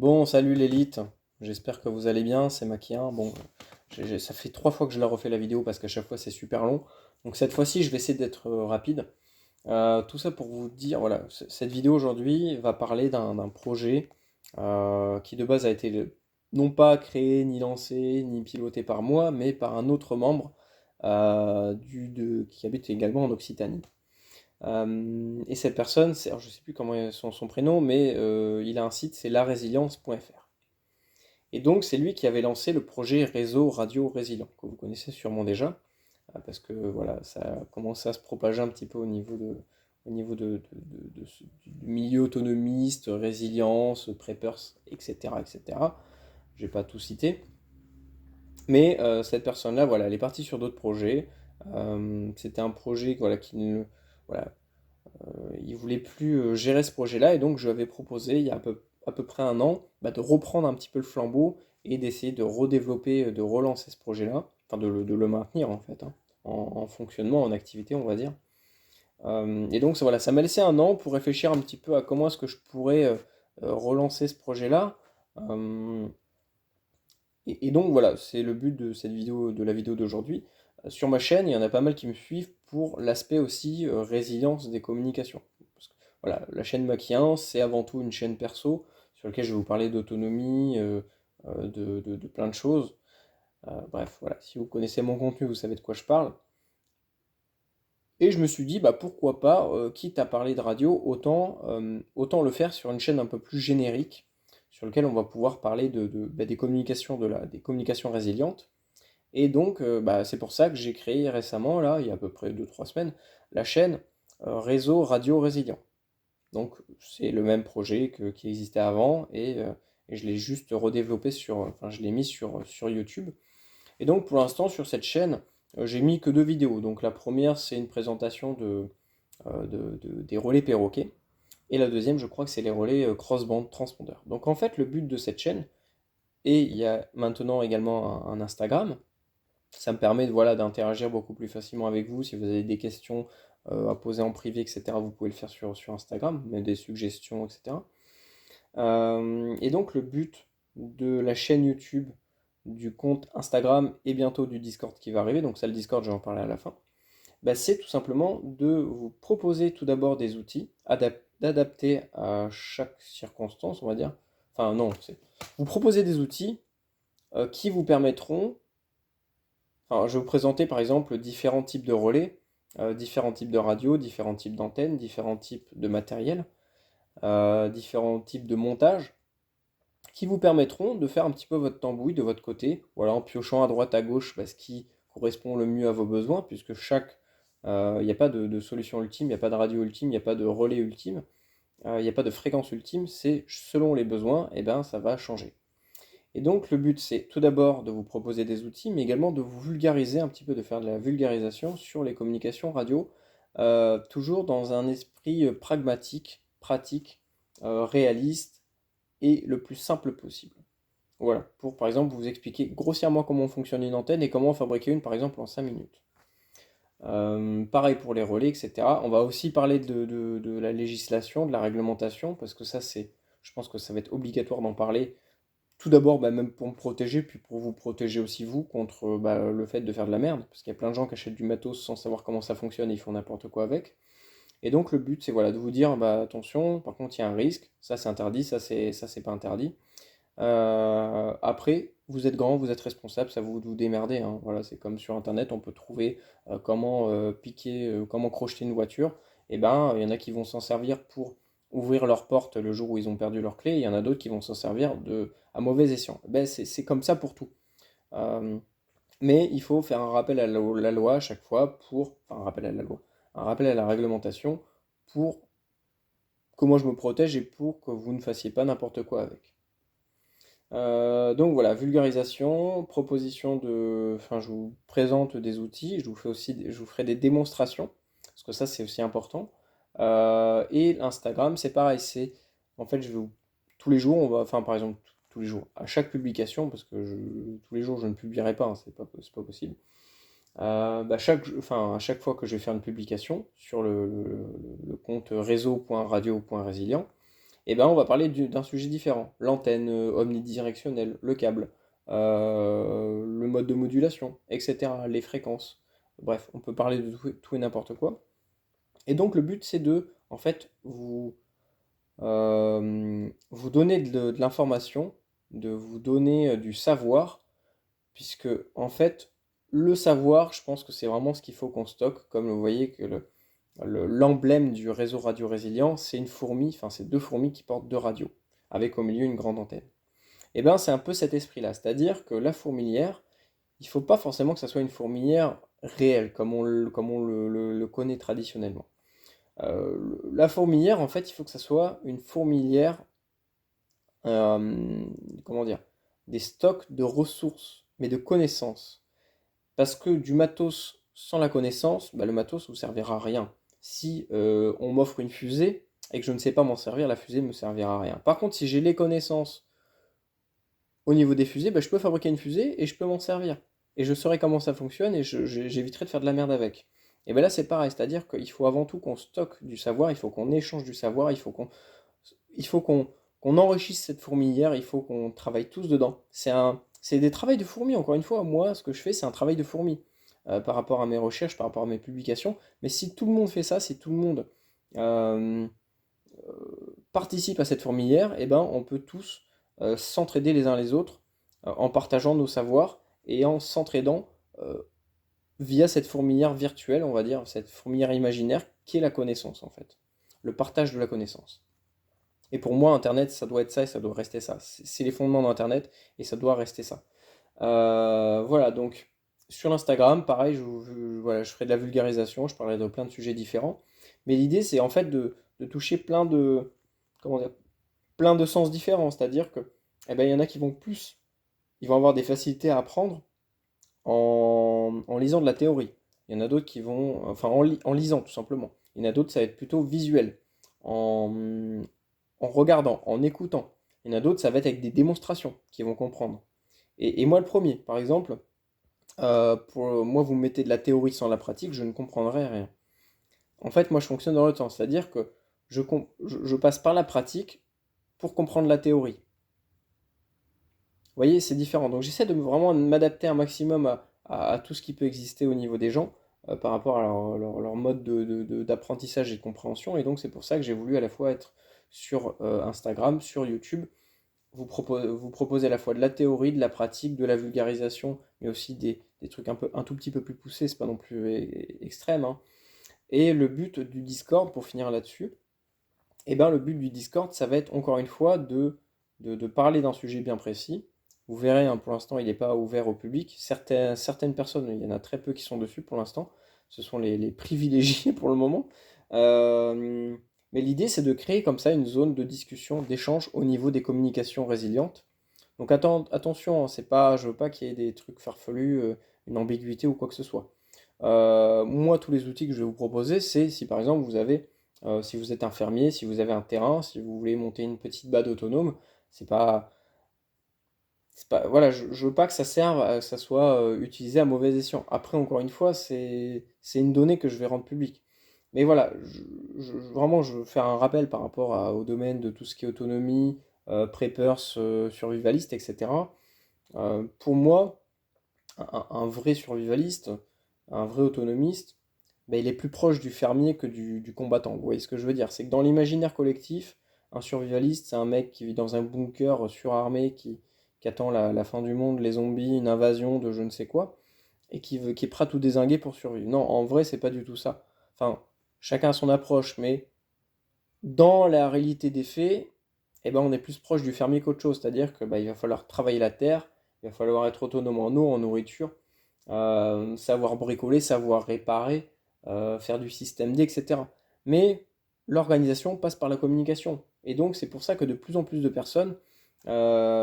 Bon, salut l'élite, j'espère que vous allez bien, c'est Maquien. Bon, ça fait 3 fois que je la refais la vidéo parce qu'à chaque fois c'est super long. Donc cette fois-ci, je vais essayer d'être rapide. Tout ça pour vous dire, voilà, cette vidéo aujourd'hui va parler d'un projet qui de base a été non pas créé, ni lancé, ni piloté par moi, mais par un autre membre qui habite également en Occitanie. Et cette personne, alors je ne sais plus comment est son prénom, mais il a un site, c'est larésilience.fr. Et donc, c'est lui qui avait lancé le projet Réseau Radio Résilient, que vous connaissez sûrement déjà, parce que voilà, ça a commencé à se propager un petit peu du milieu autonomiste, résilience, preppers, etc., etc. Je vais pas tout citer, mais cette personne-là, voilà, elle est partie sur d'autres projets. C'était un projet, voilà, voilà, il voulait plus gérer ce projet-là, et donc je lui avais proposé, il y a à peu près un an, bah, de reprendre un petit peu le flambeau et d'essayer de redévelopper, de relancer ce projet-là, enfin de le maintenir en fait, hein, en fonctionnement, en activité, on va dire. Et donc voilà, ça m'a laissé un an pour réfléchir un petit peu à comment est-ce que je pourrais relancer ce projet-là. Euh, et donc voilà, c'est le but de cette vidéo, de la vidéo d'aujourd'hui. Sur ma chaîne, il y en a pas mal qui me suivent pour l'aspect aussi résilience des communications. Parce que, voilà, la chaîne Maquien, c'est avant tout une chaîne perso sur laquelle je vais vous parler d'autonomie, de plein de choses. Bref, voilà, si vous connaissez mon contenu, vous savez de quoi je parle. Et je me suis dit, bah pourquoi pas, quitte à parler de radio, autant le faire sur une chaîne un peu plus générique, sur laquelle on va pouvoir parler bah, des communications, des communications résilientes. Et donc, bah, c'est pour ça que j'ai créé récemment, là, il y a à peu près 2 3 semaines, la chaîne Réseau Radio Résilient. Donc, c'est le même projet qui existait avant et je l'ai juste redéveloppé enfin, je l'ai mis sur YouTube. Et donc, pour l'instant, sur cette chaîne, j'ai mis que 2 vidéos. Donc, la première, c'est une présentation des relais perroquets. Et la deuxième, je crois que c'est les relais crossband transpondeurs. Donc, en fait, le but de cette chaîne, et il y a maintenant également un Instagram, ça me permet voilà, d'interagir beaucoup plus facilement avec vous. Si vous avez des questions à poser en privé, etc., vous pouvez le faire sur Instagram, mais des suggestions, etc. Et donc le but de la chaîne YouTube, du compte Instagram et bientôt du Discord qui va arriver, donc ça le Discord, je vais en parler à la fin, bah, c'est tout simplement de vous proposer tout d'abord des outils adaptés à chaque circonstance, on va dire. Enfin non, c'est vous proposer des outils qui vous permettront. Alors, je vais vous présenter par exemple différents types de relais, différents types de radios, différents types d'antennes, différents types de matériel, différents types de montage qui vous permettront de faire un petit peu votre tambouille de votre côté, voilà, en piochant à droite à gauche ce qui correspond le mieux à vos besoins, puisque il n'y a pas de solution ultime, il n'y a pas de radio ultime, il n'y a pas de relais ultime, il n'y a pas de fréquence ultime, c'est selon les besoins, et ben ça va changer. Et donc le but c'est tout d'abord de vous proposer des outils, mais également de vous vulgariser un petit peu, de faire de la vulgarisation sur les communications radio, toujours dans un esprit pragmatique, pratique, réaliste et le plus simple possible. Voilà, pour par exemple vous expliquer grossièrement comment fonctionne une antenne et comment fabriquer une par exemple en 5 minutes. Pareil pour les relais, etc. On va aussi parler de la législation, de la réglementation, parce que ça c'est, je pense que ça va être obligatoire d'en parler tout d'abord, bah, même pour me protéger, puis pour vous protéger aussi vous contre bah, le fait de faire de la merde, parce qu'il y a plein de gens qui achètent du matos sans savoir comment ça fonctionne et ils font n'importe quoi avec. Et donc le but c'est voilà, de vous dire, bah, attention, par contre il y a un risque, ça c'est interdit, ça c'est pas interdit. Après, vous êtes grand, vous êtes responsable, ça vous démerdez, hein. Voilà, c'est comme sur Internet, on peut trouver comment piquer, comment crocheter une voiture. Et ben, il y en a qui vont s'en servir pour ouvrir leur porte le jour où ils ont perdu leur clé, et il y en a d'autres qui vont s'en servir à mauvais escient. Ben, c'est comme ça pour tout. Euh, mais il faut faire un rappel à la loi à chaque fois enfin un rappel à la loi, un rappel à la réglementation pour que moi je me protège et pour que vous ne fassiez pas n'importe quoi avec. Donc voilà, vulgarisation, proposition enfin, je vous présente des outils, je vous ferai des démonstrations, parce que ça c'est aussi important. Et l'Instagram, c'est pareil, en fait, tous les jours, enfin par exemple, tous les jours, à chaque publication, parce que tous les jours je ne publierai pas, hein, c'est pas possible. Bah, enfin, à chaque fois que je vais faire une publication sur le compte réseau.radio.résilient, et ben on va parler d'un sujet différent. L'antenne omnidirectionnelle, le câble, le mode de modulation, etc., les fréquences. Bref, on peut parler de tout et n'importe quoi. Et donc le but c'est de, en fait, vous donner de l'information, de vous donner du savoir, puisque en fait, le savoir, je pense que c'est vraiment ce qu'il faut qu'on stocke, comme vous voyez que l'emblème du réseau radio résilient, c'est une fourmi, enfin c'est deux fourmis qui portent deux radios, avec au milieu une grande antenne. Et bien c'est un peu cet esprit-là, c'est-à-dire que la fourmilière, il ne faut pas forcément que ça soit une fourmilière réelle, comme on le connaît traditionnellement. La fourmilière, en fait, il faut que ça soit une fourmilière, euh, comment dire, des stocks de ressources, mais de connaissances. Parce que du matos sans la connaissance, bah, le matos ne vous servira à rien. Si on m'offre une fusée et que je ne sais pas m'en servir, la fusée ne me servira à rien. Par contre, si j'ai les connaissances au niveau des fusées, bah, je peux fabriquer une fusée et je peux m'en servir. Et je saurai comment ça fonctionne et j'éviterai de faire de la merde avec. Et bien là, c'est pareil, c'est-à-dire qu'il faut avant tout qu'on stocke du savoir, il faut qu'on échange du savoir, il faut qu'on enrichisse cette fourmilière, il faut qu'on travaille tous dedans. C'est des travails de fourmi, encore une fois. Moi, ce que je fais, c'est un travail de fourmi par rapport à mes recherches, par rapport à mes publications. Mais si tout le monde fait ça, si tout le monde euh, participe à cette fourmilière, eh ben, on peut tous s'entraider les uns les autres en partageant nos savoirs et en s'entraidant euh, via cette fourmilière virtuelle, on va dire, cette fourmilière imaginaire qui est la connaissance en fait. Le partage de la connaissance. Et pour moi, Internet, ça doit être ça et ça doit rester ça. C'est les fondements d'Internet et ça doit rester ça. Voilà, donc sur Instagram, pareil, voilà, je ferai de la vulgarisation, je parlerai de plein de sujets différents. Mais l'idée, c'est en fait de toucher comment dire, plein de sens différents. C'est-à-dire que, eh ben, il y en a qui vont plus, ils vont avoir des facilités à apprendre en lisant de la théorie. Il y en a d'autres qui vont, enfin, en lisant tout simplement. Il y en a d'autres, ça va être plutôt visuel, en, en regardant, en écoutant. Il y en a d'autres, ça va être avec des démonstrations qu'ils vont comprendre. Et moi, le premier, par exemple, pour moi, vous me mettez de la théorie sans la pratique, je ne comprendrai rien. En fait, moi, je fonctionne dans le temps, c'est-à-dire que je passe par la pratique pour comprendre la théorie. Vous voyez, c'est différent. Donc, j'essaie de vraiment m'adapter un maximum à tout ce qui peut exister au niveau des gens par rapport à leur mode d'apprentissage et de compréhension. Et donc, c'est pour ça que j'ai voulu à la fois être sur Instagram, sur YouTube, vous proposez à la fois de la théorie, de la pratique, de la vulgarisation, mais aussi des trucs un tout petit peu plus poussés, c'est pas non plus extrême, hein. Et le but du Discord, pour finir là-dessus, eh ben, le but du Discord, ça va être encore une fois de parler d'un sujet bien précis. Vous verrez, hein, pour l'instant, il n'est pas ouvert au public. Certaines personnes, il y en a très peu qui sont dessus pour l'instant. Ce sont les privilégiés pour le moment. Euh, mais l'idée, c'est de créer comme ça une zone de discussion, d'échange au niveau des communications résilientes. Donc attention, hein, c'est pas, je veux pas qu'il y ait des trucs farfelus, une ambiguïté ou quoi que ce soit. Moi, tous les outils que je vais vous proposer, c'est si par exemple si vous êtes un fermier, si vous avez un terrain, si vous voulez monter une petite bade autonome, c'est pas, voilà, je veux pas que ça serve, que ça soit utilisé à mauvais escient. Après, encore une fois, c'est une donnée que je vais rendre publique. Mais voilà, vraiment, je veux faire un rappel par rapport au domaine de tout ce qui est autonomie, preppers, survivalistes, etc. Pour moi, un vrai survivaliste, un vrai autonomiste, ben, il est plus proche du fermier que du combattant. Vous voyez ce que je veux dire? C'est que dans l'imaginaire collectif, un survivaliste, c'est un mec qui vit dans un bunker surarmé, qui attend la fin du monde, les zombies, une invasion de je ne sais quoi, et qui est prêt à tout dézinguer pour survivre. Non, en vrai, c'est pas du tout ça. Enfin, chacun a son approche, mais dans la réalité des faits, eh ben, on est plus proche du fermier qu'autre chose. C'est-à-dire que, bah, il va falloir travailler la terre, il va falloir être autonome en eau, en nourriture, savoir bricoler, savoir réparer, faire du système D, etc. Mais l'organisation passe par la communication. Et donc, c'est pour ça que de plus en plus de personnes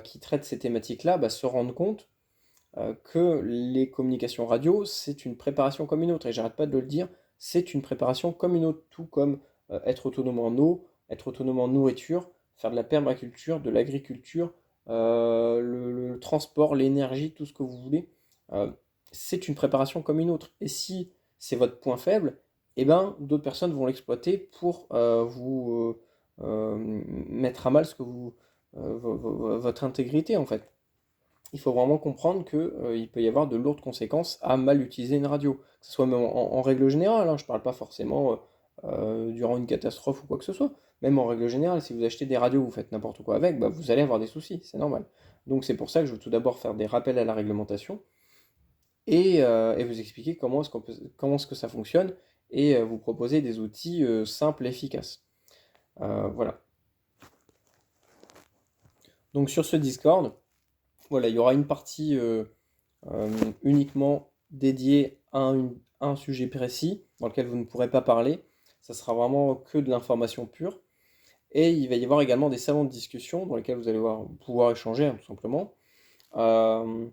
qui traitent ces thématiques-là bah, se rendent compte que les communications radio, c'est une préparation comme une autre. Et j'arrête pas de le dire, c'est une préparation comme une autre, tout comme être autonome en eau, être autonome en nourriture, faire de la permaculture, de l'agriculture, le transport, l'énergie, tout ce que vous voulez. euh, c'est une préparation comme une autre. Et si c'est votre point faible, eh ben, d'autres personnes vont l'exploiter pour mettre à mal votre intégrité en fait. Il faut vraiment comprendre qu'il peut y avoir de lourdes conséquences à mal utiliser une radio. Que ce soit même en règle générale, hein, je ne parle pas forcément durant une catastrophe ou quoi que ce soit. Même en règle générale, si vous achetez des radios, vous faites n'importe quoi avec, bah, vous allez avoir des soucis, c'est normal. Donc c'est pour ça que je veux tout d'abord faire des rappels à la réglementation et vous expliquer comment est-ce que ça fonctionne et vous proposer des outils simples et efficaces. Voilà. Donc sur ce Discord, voilà, il y aura une partie uniquement dédiée à un sujet précis dans lequel vous ne pourrez pas parler. Ça sera vraiment que de l'information pure. Et il va y avoir également des salons de discussion dans lesquels vous allez pouvoir échanger, hein, tout simplement. Euh,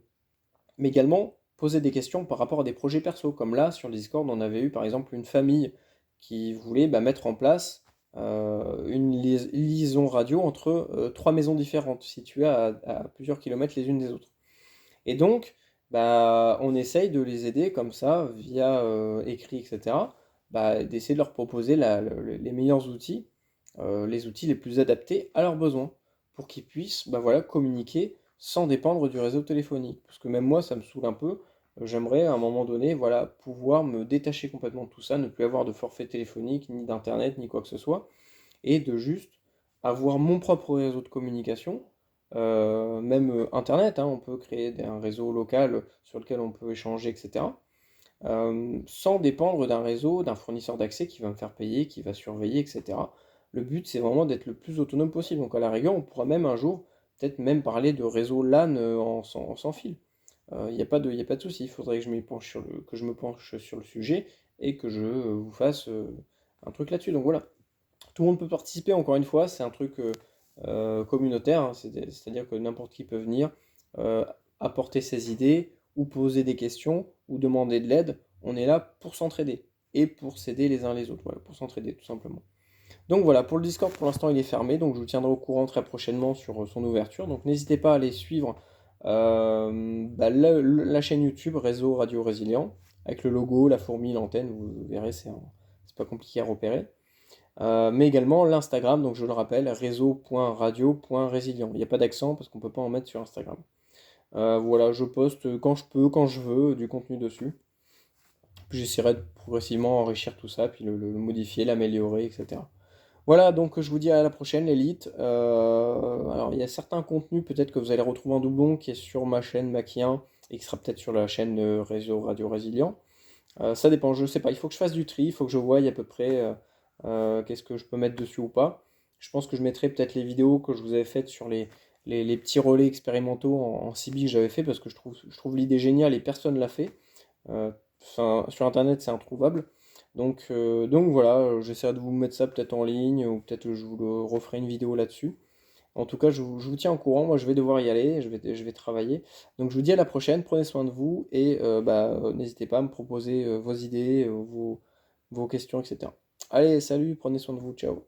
mais également poser des questions par rapport à des projets perso. Comme là, sur le Discord, on avait eu par exemple une famille qui voulait mettre en place une liaison radio entre trois maisons différentes, situées à plusieurs kilomètres les unes des autres. Et donc, on essaye de les aider comme ça, via écrit, etc., d'essayer de leur proposer les meilleurs outils, les outils les plus adaptés à leurs besoins, pour qu'ils puissent voilà, communiquer sans dépendre du réseau téléphonique. Parce que même moi, ça me saoule un peu. J'aimerais à un moment donné voilà, pouvoir me détacher complètement de tout ça, ne plus avoir de forfait téléphonique, ni d'internet, ni quoi que ce soit, et de juste avoir mon propre réseau de communication, même internet, hein, on peut créer un réseau local sur lequel on peut échanger, etc. Sans dépendre d'un réseau, d'un fournisseur d'accès qui va me faire payer, qui va surveiller, etc. Le but, c'est vraiment d'être le plus autonome possible. Donc à la rigueur, on pourra même un jour, peut-être même parler de réseau LAN sans fil. Il n'y a pas de souci. Il faudrait que que je me penche sur le sujet et que je vous fasse un truc là-dessus. Donc voilà. Tout le monde peut participer, encore une fois, c'est un truc communautaire, hein, c'est-à-dire que n'importe qui peut venir euh, apporter ses idées ou poser des questions ou demander de l'aide. On est là pour s'entraider et pour s'aider les uns les autres, voilà, pour s'entraider tout simplement. Donc voilà, pour le Discord, pour l'instant, il est fermé, donc je vous tiendrai au courant très prochainement sur son ouverture. Donc n'hésitez pas à aller suivre la chaîne YouTube Réseau Radio Résilient, avec le logo, la fourmi, l'antenne, vous verrez, c'est pas compliqué à repérer. Mais également l'Instagram, donc je le rappelle, réseau.radio.résilient. Il n'y a pas d'accent parce qu'on ne peut pas en mettre sur Instagram. Voilà, je poste quand je peux, quand je veux, du contenu dessus. Puis j'essaierai de progressivement enrichir tout ça, puis le modifier, l'améliorer, etc. Voilà, donc je vous dis à la prochaine, l'élite. Alors, il y a certains contenus peut-être que vous allez retrouver en doublon qui est sur ma chaîne Maquien et qui sera peut-être sur la chaîne Réseau Radio Résilient. Ça dépend, je sais pas. Il faut que je fasse du tri, il faut que je voie à peu près qu'est-ce que je peux mettre dessus ou pas. Je pense que je mettrai peut-être les vidéos que je vous avais faites sur les petits relais expérimentaux en CB que j'avais fait parce que je trouve l'idée géniale et personne l'a fait. Euh, sur internet, c'est introuvable. Donc voilà, j'essaierai de vous mettre ça peut-être en ligne ou peut-être je vous referai une vidéo là-dessus. En tout cas, je vous tiens au courant. Moi, je vais devoir y aller, je vais travailler. Donc, je vous dis à la prochaine. Prenez soin de vous et n'hésitez pas à me proposer vos idées, vos questions, etc. Allez, salut, prenez soin de vous. Ciao.